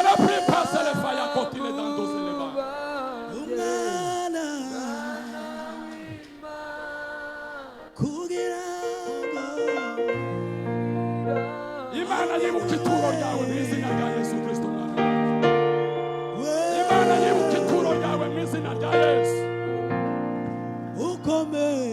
Imana pripase le faya kotile dandoze le ba. Imana yibuka ituro ryawe mu izina rya Yesu Kristo mwana. Imana yibuka ituro ryawe mu izina rya Yesu. Ukomeye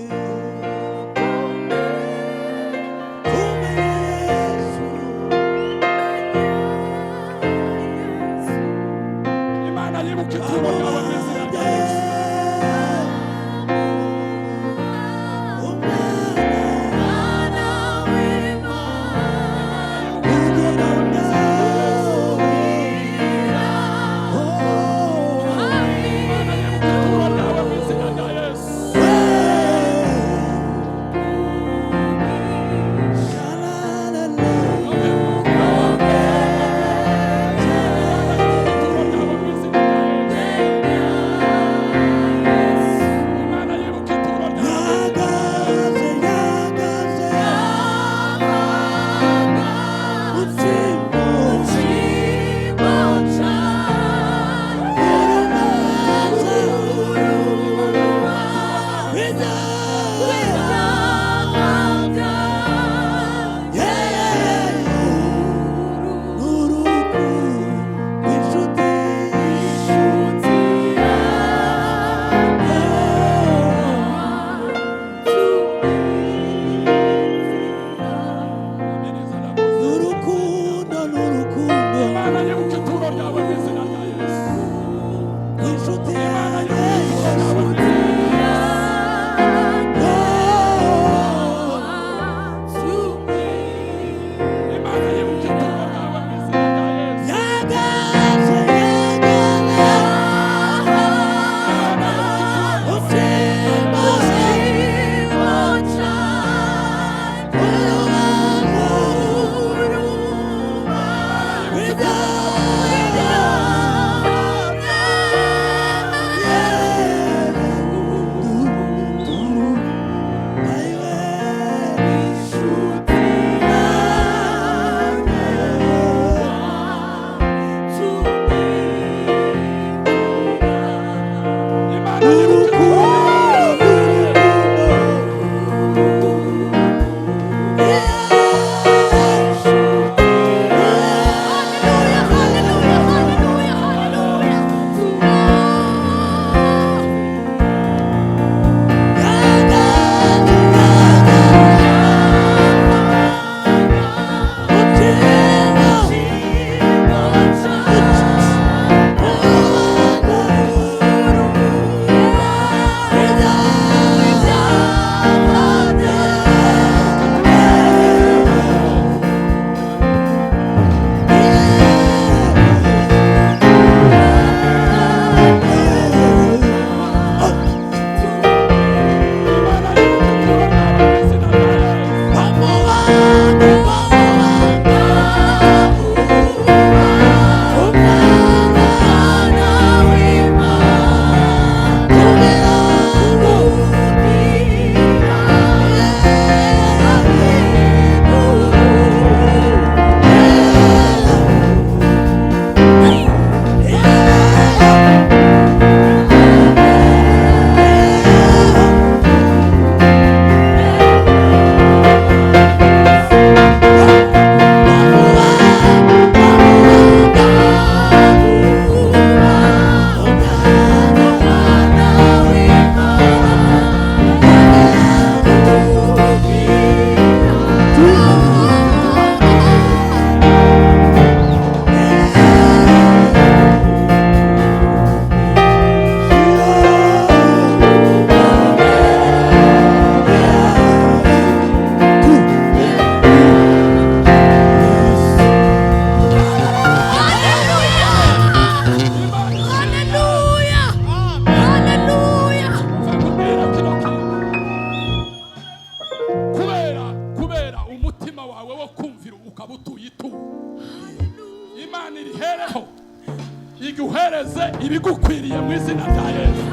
iguhereze ibigukwiriye mu izina rya Yesu.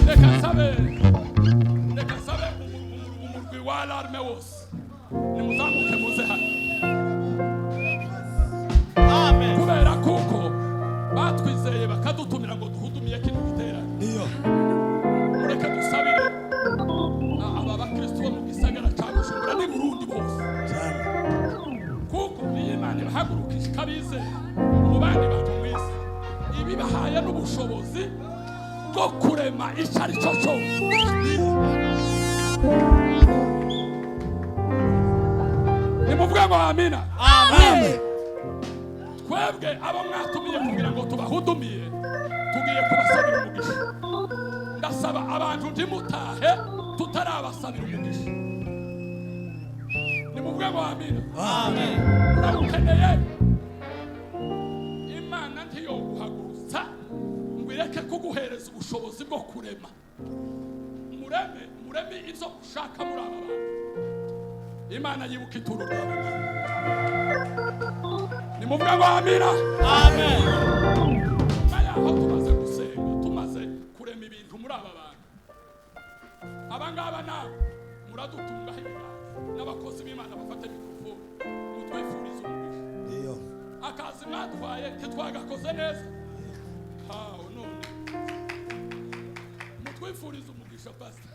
Reka sabe umurwi wa alarme wose nimuzamuke muze hano. ihagurukisha ikabizera mu bandi bantu mu isi ibibahaye n'ubushobozi bwo kurema icyo ari cyo cyose. Nimuvuge ngo amina. Amen. Twebwe abo mwatumiye kugira ngo tubahudumiye tugiye kubasabira umugisha. Ndasaba abantu ntimutahe tutarabasabira umugisha. Nimuvuge ngo amina. Amen. Uramukeneye Imana ntiyoguhagurutsa ngo ireke kuguhereza ubushobozi bwo kurema. Mureme ibyo ushaka muri aba bantu. Imana yibuka ituro ryawe. Nimuvuge ngo amina. Amen. Aho tumaze gusenga tumaze kurema ibintu muri aba bantu. Abangaba nabo muradutungaho ibiganza n'abakozi b'Imana bafata mikrofone mutwifuriza umugisha. Akazi mwatwaye ntitwagakoze neza. None mutwifuriza umugisha pastor.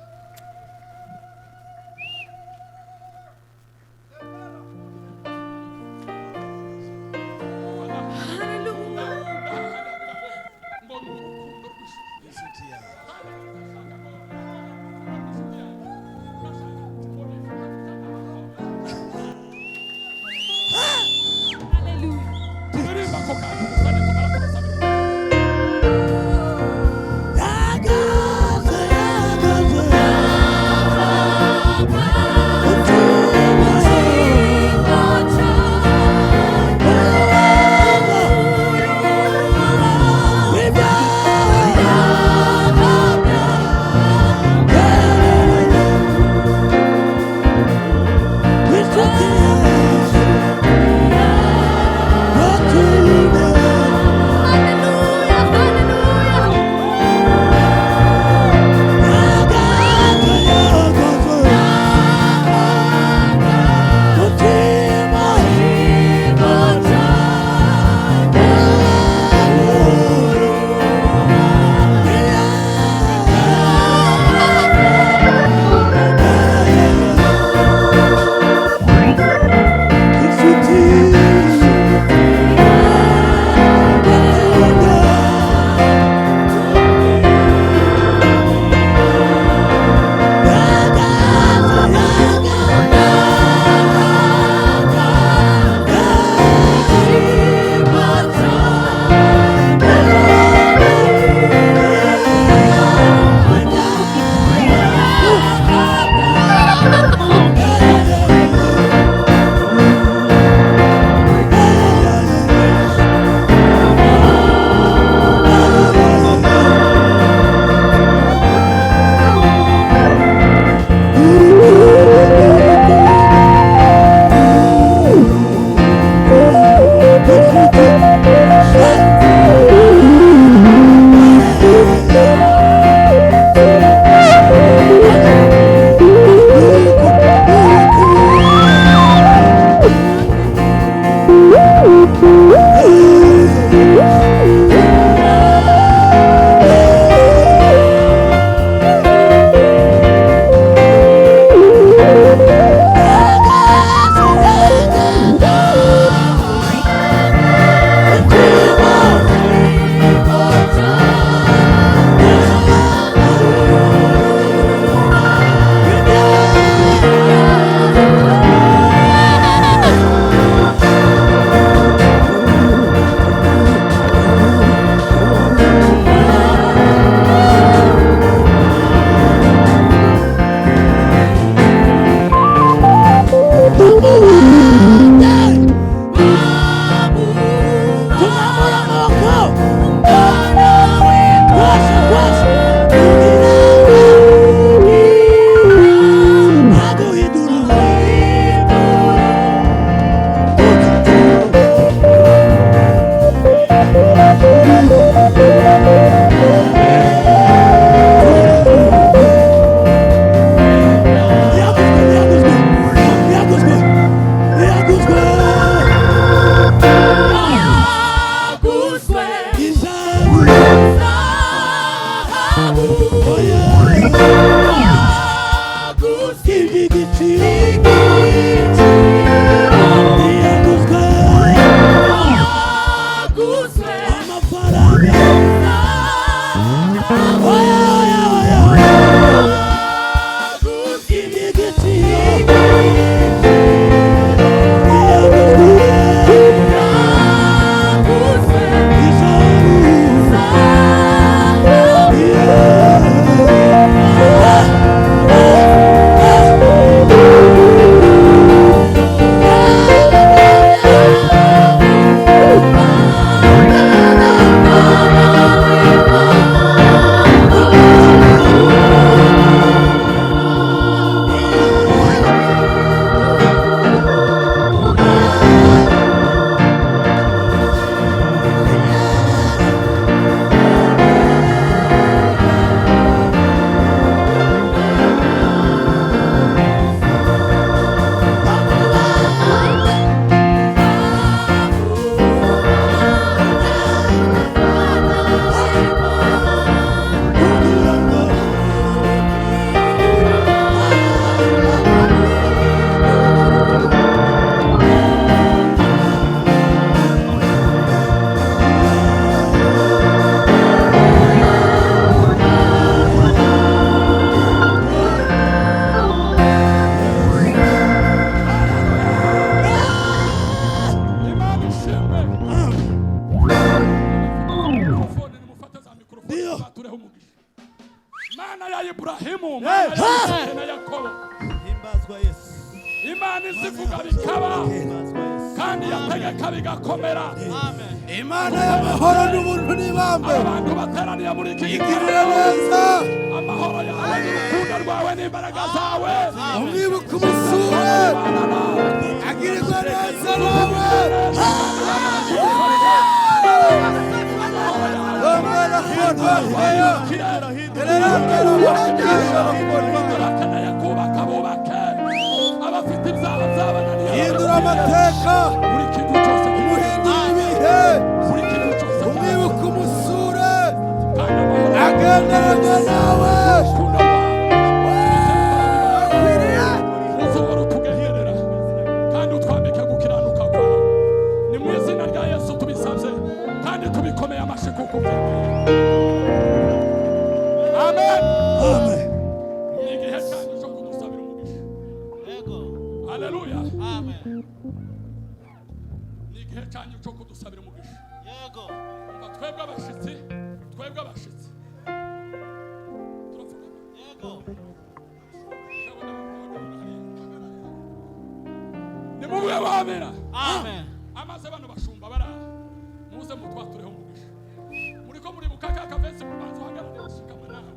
tegeka bigakomera. Imana y'amahoro n'ubuntu n'ibambe Abantu bateraniye muri iki igirira neza amahoro yawe n'urukundo rwawe n'imbaraga zawe. umwibuka umusure agirirwa neza nawe Turakeneye kubaka bubake abafite ibyaha byabananiye. hindura amateka Buri kintu cyose umuhindura ibihe buri kintu cyose umwibuka umusure kandi amahoro agenderana nawe urukundo rwawe uzohora utugenderera kandi utwambike gukiranuka kwawe. Ni mu izina rya Yesu tubisabye kandi tubikomeye amashyi kuko ubyemeye. Amen. amen Ni igihe cyanyu cyo kudusabira umugisha. Haleluya. Ni igihe cyanyu cyo kudusabira umugisha. Umva twebwe abashitsi ni mubwe wamera. Amaze bano bashumba bara muze mutwatureho umugisha. Muriko muri bukaka kavesi mu bantu hagarare bashikama nawe.